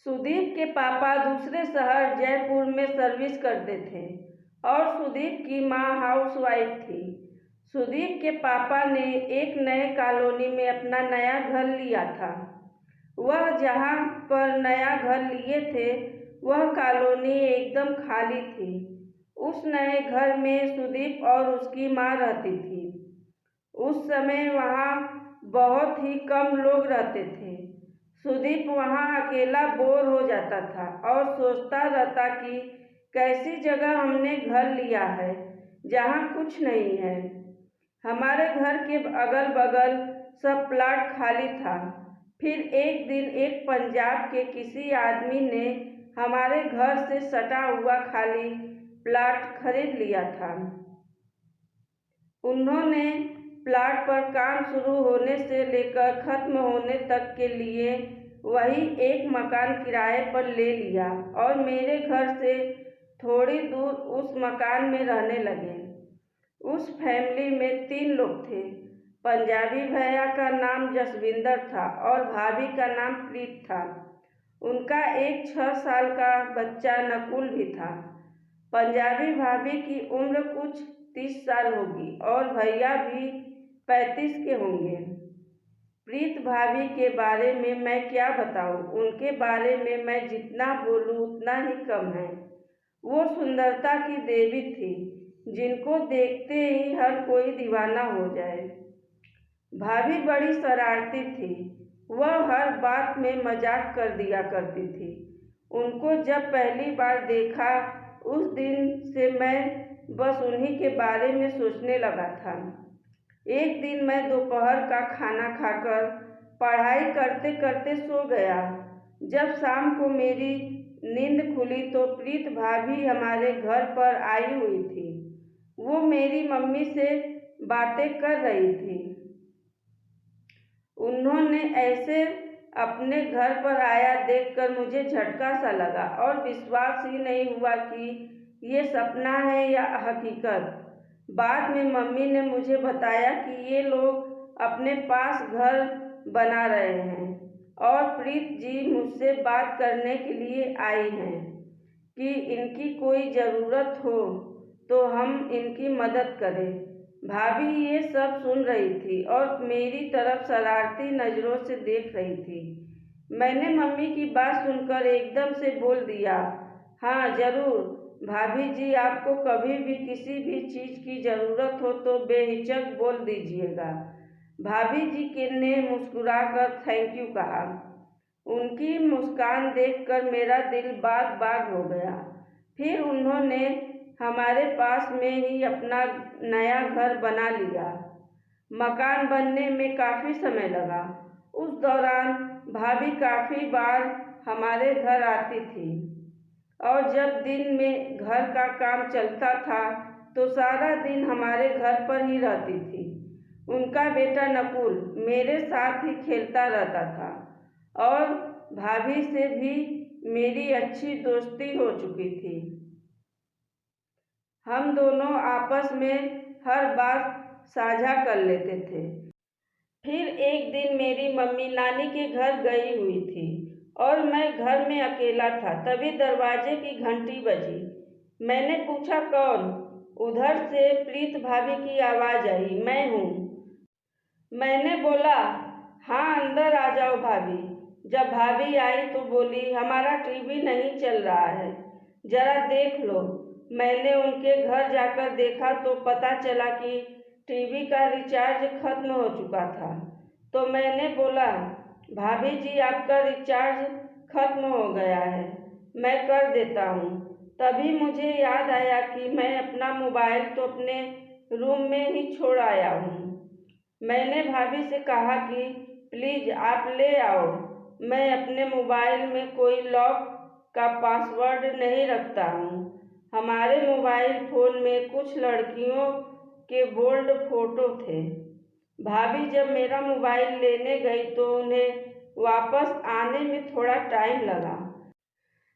सुदीप के पापा दूसरे शहर जयपुर में सर्विस करते थे और सुदीप की माँ हाउसवाइफ थी। सुदीप के पापा ने एक नए कॉलोनी में अपना नया घर लिया था। वह जहाँ पर नया घर लिए थे वह कॉलोनी एकदम खाली थी। उस नए घर में सुदीप और उसकी माँ रहती थी। उस समय वहाँ बहुत ही कम लोग रहते थे। सुदीप वहाँ अकेला बोर हो जाता था और सोचता रहता कि कैसी जगह हमने घर लिया है जहाँ कुछ नहीं है। हमारे घर के अगल बगल सब प्लाट खाली था। फिर एक दिन एक पंजाब के किसी आदमी ने हमारे घर से सटा हुआ खाली प्लाट खरीद लिया था। उन्होंने प्लाट पर काम शुरू होने से लेकर खत्म होने तक के लिए वही एक मकान किराए पर ले लिया और मेरे घर से थोड़ी दूर उस मकान में रहने लगे। उस फैमिली में 3 लोग थे। पंजाबी भैया का नाम जसविंदर था और भाभी का नाम प्रीत था। उनका एक 6 साल का बच्चा नकुल भी था। पंजाबी भाभी की उम्र कुछ 30 साल होगी और भैया भी 35 के होंगे। प्रीत भाभी के बारे में मैं क्या बताऊं, उनके बारे में मैं जितना बोलूं उतना ही कम है। वो सुंदरता की देवी थी जिनको देखते ही हर कोई दीवाना हो जाए। भाभी बड़ी शरारती थी। वह हर बात में मजाक कर दिया करती थी। उनको जब पहली बार देखा उस दिन से मैं बस उन्हीं के बारे में सोचने लगा था। एक दिन मैं दोपहर का खाना खाकर पढ़ाई करते करते सो गया। जब शाम को मेरी नींद खुली तो प्रीत भाभी हमारे घर पर आई हुई थी। वो मेरी मम्मी से बातें कर रही थी। उन्होंने ऐसे अपने घर पर आया देखकर मुझे झटका सा लगा और विश्वास ही नहीं हुआ कि ये सपना है या हकीकत। बाद में मम्मी ने मुझे बताया कि ये लोग अपने पास घर बना रहे हैं और प्रीत जी मुझसे बात करने के लिए आई हैं कि इनकी कोई ज़रूरत हो तो हम इनकी मदद करें। भाभी ये सब सुन रही थी और मेरी तरफ शरारती नज़रों से देख रही थी। मैंने मम्मी की बात सुनकर एकदम से बोल दिया, हाँ ज़रूर भाभी जी, आपको कभी भी किसी भी चीज़ की ज़रूरत हो तो बेहिचक बोल दीजिएगा। भाभी जी ने मुस्कुराकर थैंक यू कहा। उनकी मुस्कान देखकर मेरा दिल बाग बाग हो गया। फिर उन्होंने हमारे पास में ही अपना नया घर बना लिया। मकान बनने में काफ़ी समय लगा। उस दौरान भाभी काफ़ी बार हमारे घर आती थी और जब दिन में घर का काम चलता था तो सारा दिन हमारे घर पर ही रहती थी। उनका बेटा नकुल मेरे साथ ही खेलता रहता था और भाभी से भी मेरी अच्छी दोस्ती हो चुकी थी। हम दोनों आपस में हर बात साझा कर लेते थे। फिर एक दिन मेरी मम्मी नानी के घर गई हुई थी और मैं घर में अकेला था। तभी दरवाजे की घंटी बजी। मैंने पूछा कौन? उधर से प्रीत भाभी की आवाज़ आई, मैं हूँ। मैंने बोला, हाँ अंदर आ जाओ भाभी। जब भाभी आई तो बोली, हमारा टीवी नहीं चल रहा है, ज़रा देख लो। मैंने उनके घर जाकर देखा तो पता चला कि टीवी का रिचार्ज खत्म हो चुका था। तो मैंने बोला, भाभी जी आपका रिचार्ज खत्म हो गया है, मैं कर देता हूँ। तभी मुझे याद आया कि मैं अपना मोबाइल तो अपने रूम में ही छोड़ आया हूँ। मैंने भाभी से कहा कि प्लीज़ आप ले आओ। मैं अपने मोबाइल में कोई लॉक का पासवर्ड नहीं रखता हूँ। हमारे मोबाइल फ़ोन में कुछ लड़कियों के बोल्ड फोटो थे। भाभी जब मेरा मोबाइल लेने गई तो उन्हें वापस आने में थोड़ा टाइम लगा।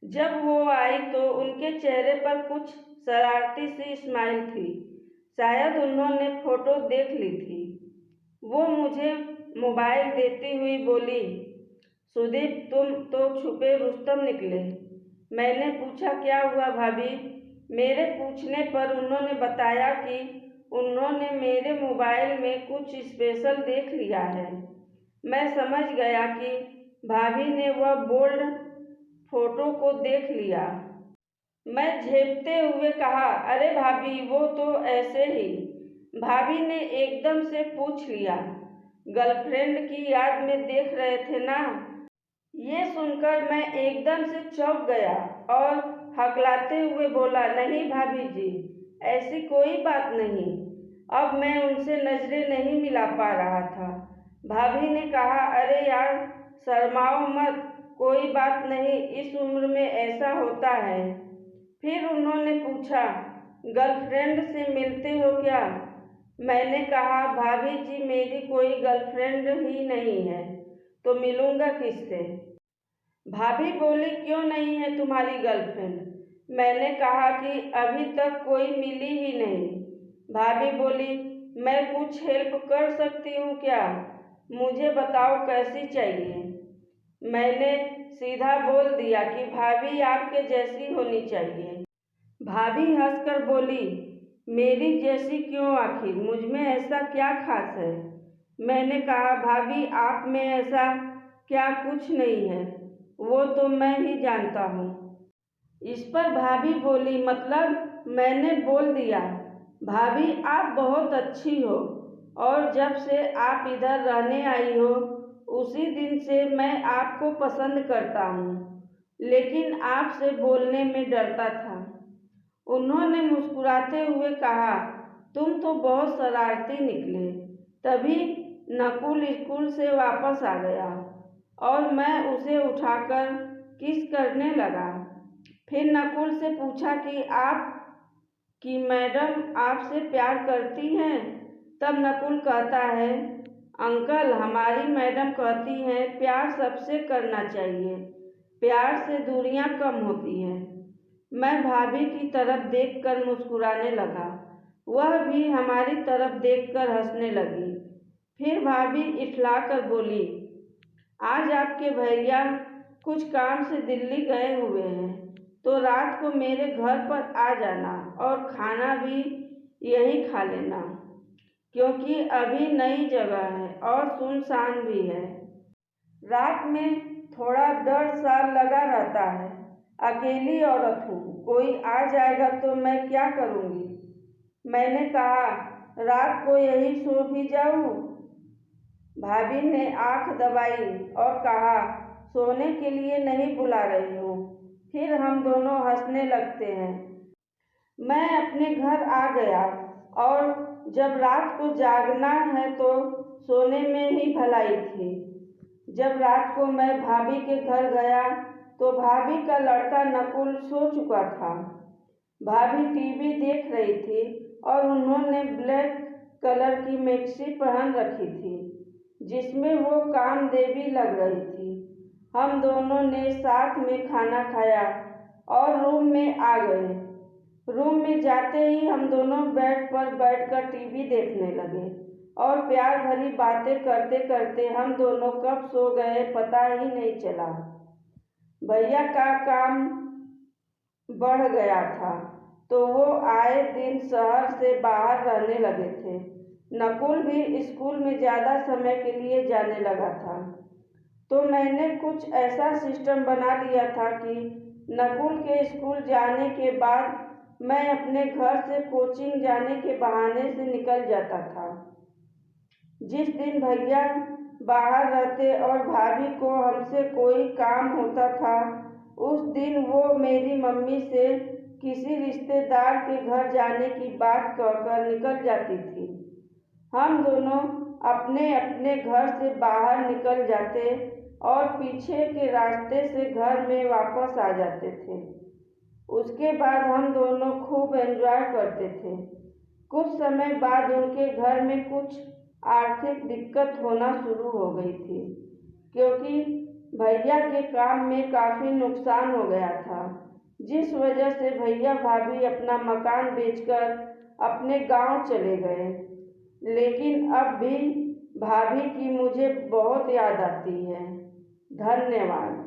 जब वो आई तो उनके चेहरे पर कुछ शरारती सी स्माइल थी। शायद उन्होंने फ़ोटो देख ली थी। वो मुझे मोबाइल देती हुई बोली, सुदीप, तुम तो छुपे रुस्तम निकले। मैंने पूछा, क्या हुआ भाभी? मेरे पूछने पर उन्होंने बताया कि उन्होंने मेरे मोबाइल में कुछ स्पेशल देख लिया है। मैं समझ गया कि भाभी ने वह बोल्ड फोटो को देख लिया। मैं झेपते हुए कहा, अरे भाभी, वो तो ऐसे ही। भाभी ने एकदम से पूछ लिया, गर्लफ्रेंड की याद में देख रहे थे ना? ये सुनकर मैं एकदम से चौंक गया और हकलाते हुए बोला, नहीं भाभी जी, ऐसी कोई बात नहीं। अब मैं उनसे नजरें नहीं मिला पा रहा था। भाभी ने कहा, अरे यार, शर्माओ मत, कोई बात नहीं, इस उम्र में ऐसा होता है। फिर उन्होंने पूछा, गर्लफ्रेंड से मिलते हो क्या? मैंने कहा, भाभी जी, मेरी कोई गर्लफ्रेंड ही नहीं है, तो मिलूंगा किससे? भाभी बोली, क्यों नहीं है तुम्हारी गर्लफ्रेंड? मैंने कहा कि अभी तक कोई मिली ही नहीं। भाभी बोली, मैं कुछ हेल्प कर सकती हूँ क्या? मुझे बताओ कैसी चाहिए? मैंने सीधा बोल दिया कि भाभी आपके जैसी होनी चाहिए। भाभी हंसकर बोली, मेरी जैसी क्यों आखिर? मुझ में ऐसा क्या खास है? मैंने कहा, भाभी आप में ऐसा क्या कुछ नहीं है, वो तो मैं ही जानता हूँ। इस पर भाभी बोली, मतलब? मैंने बोल दिया, भाभी आप बहुत अच्छी हो और जब से आप इधर रहने आई हो उसी दिन से मैं आपको पसंद करता हूँ, लेकिन आपसे बोलने में डरता था। उन्होंने मुस्कुराते हुए कहा, तुम तो बहुत शरारती निकले। तभी नकुल स्कूल से वापस आ गया और मैं उसे उठाकर किस करने लगा। फिर नकुल से पूछा कि मैडम आपसे प्यार करती हैं? तब नकुल कहता है, अंकल, हमारी मैडम कहती हैं प्यार सबसे करना चाहिए, प्यार से दूरियां कम होती हैं। मैं भाभी की तरफ देखकर मुस्कुराने लगा, वह भी हमारी तरफ देखकर हंसने लगी। फिर भाभी इठलाकर बोली, आज आपके भैया कुछ काम से दिल्ली गए हुए हैं, तो रात को मेरे घर पर आ जाना और खाना भी यहीं खा लेना, क्योंकि अभी नई जगह है और सुनसान भी है। रात में थोड़ा डर सा लगा रहता है, अकेली औरत हूँ, कोई आ जाएगा तो मैं क्या करूँगी? मैंने कहा, रात को यही सो भी जाऊँ? भाभी ने आंख दबाई और कहा, सोने के लिए नहीं बुला रही हूँ। फिर हम दोनों हंसने लगते हैं। मैं अपने घर आ गया और जब रात को जागना है तो सोने में ही भलाई थी। जब रात को मैं भाभी के घर गया तो भाभी का लड़का नकुल सो चुका था। भाभी टीवी देख रही थी और उन्होंने ब्लैक कलर की मैक्सी पहन रखी थी जिसमें वो कामदेवी लग रही थी। हम दोनों ने साथ में खाना खाया और रूम में आ गए। रूम में जाते ही हम दोनों बेड पर बैठकर टीवी देखने लगे और प्यार भरी बातें करते करते हम दोनों कब सो गए पता ही नहीं चला। भैया का काम बढ़ गया था तो वो आए दिन शहर से बाहर रहने लगे थे। नकुल भी स्कूल में ज़्यादा समय के लिए जाने लगा था, तो मैंने कुछ ऐसा सिस्टम बना लिया था कि नकुल के स्कूल जाने के बाद मैं अपने घर से कोचिंग जाने के बहाने से निकल जाता था। जिस दिन भैया बाहर रहते और भाभी को हमसे कोई काम होता था, उस दिन वो मेरी मम्मी से किसी रिश्तेदार के घर जाने की बात कहकर निकल जाती थी। हम दोनों अपने अपने घर से बाहर निकल जाते और पीछे के रास्ते से घर में वापस आ जाते थे। उसके बाद हम दोनों खूब एंजॉय करते थे। कुछ समय बाद उनके घर में कुछ आर्थिक दिक्कत होना शुरू हो गई थी, क्योंकि भैया के काम में काफ़ी नुकसान हो गया था, जिस वजह से भैया भाभी अपना मकान बेचकर अपने गांव चले गए। लेकिन अब भी भाभी की मुझे बहुत याद आती है। धन्यवाद।